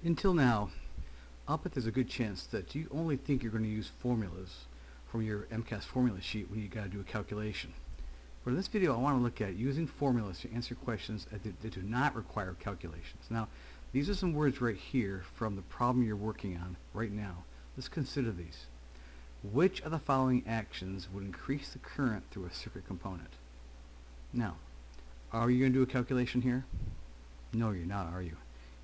Until now, I'll bet there's a good chance that you only think you're going to use formulas from your MCAS formula sheet when you got to do a calculation. But in this video, I want to look at using formulas to answer questions that do not require calculations. Now, these are some words right here from the problem you're working on right now. Let's consider these. Which of the following actions would increase the current through a circuit component? Now, are you going to do a calculation here? No, you're not, are you?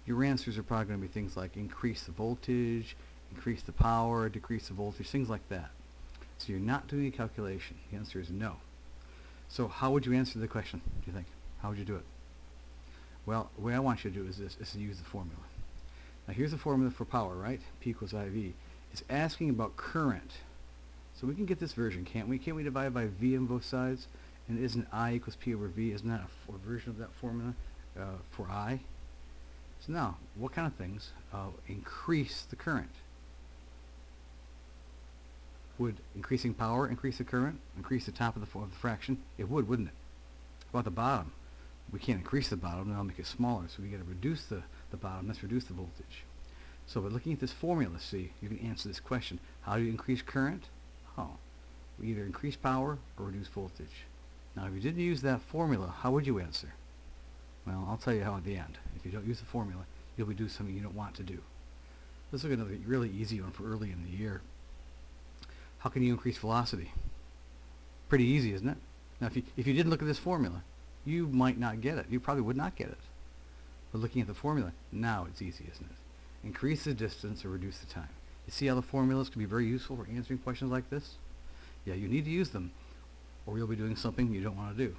Your answers are probably going to be things like increase the voltage, increase the power, decrease the voltage, things like that. So you're not doing a calculation. The answer is no. So how would you answer the question, do you think? How would you do it? Well, the way I want you to do is this, is to use the formula. Now here's the formula for power, right? P equals IV. It's asking about current. So we can get this version, can't we? Can't we divide by V on both sides? And isn't I equals P over V? Isn't that a version of that formula for I? So now, what kind of things increase the current? Would increasing power increase the current? Increase the top of the fraction? It would, wouldn't it? How about the bottom? We can't increase the bottom, then I'll make it smaller, so we got to reduce the bottom, let's reduce the voltage. So by looking at this formula, see, you can answer this question. How do you increase current? Oh, we either increase power or reduce voltage. Now if you didn't use that formula, how would you answer? Well, I'll tell you how at the end. If you don't use the formula, you'll be doing something you don't want to do. Let's look at another really easy one for early in the year. How can you increase velocity? Pretty easy, isn't it? Now if you didn't look at this formula, you might not get it. You probably would not get it. But looking at the formula, now it's easy, isn't it? Increase the distance or reduce the time. You see how the formulas can be very useful for answering questions like this? Yeah, you need to use them, or you'll be doing something you don't want to do.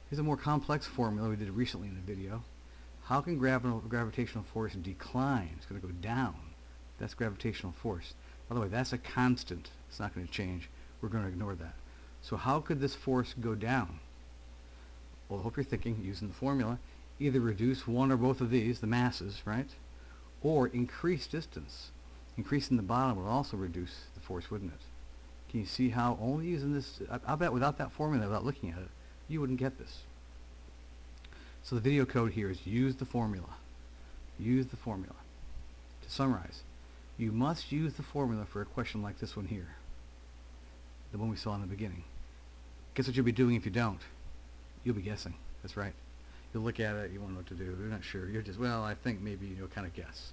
Here's a more complex formula we did recently in the video. How can gravitational force decline? It's going to go down. That's gravitational force. By the way, that's a constant. It's not going to change. We're going to ignore that. So how could this force go down? Well, I hope you're thinking, using the formula, either reduce one or both of these, the masses, right? Or increase distance. Increasing the bottom would also reduce the force, wouldn't it? Can you see how only using this, I'll bet without that formula, without looking at it, you wouldn't get this. So the video code here is use the formula. Use the formula. To summarize, you must use the formula for a question like this one here, the one we saw in the beginning. Guess what you'll be doing if you don't? You'll be guessing. That's right. You'll look at it, you won't know what to do, you're not sure, you're just, well, I think maybe, kind of guess.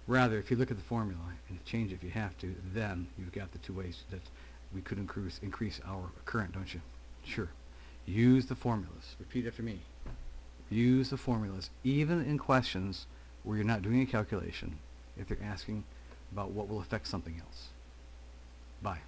Rather, if you look at the formula and change it if you have to, then you've got the two ways that we could increase our current, don't you? Sure. Use the formulas. Repeat after me. Use the formulas, even in questions where you're not doing a calculation, if they're asking about what will affect something else. Bye.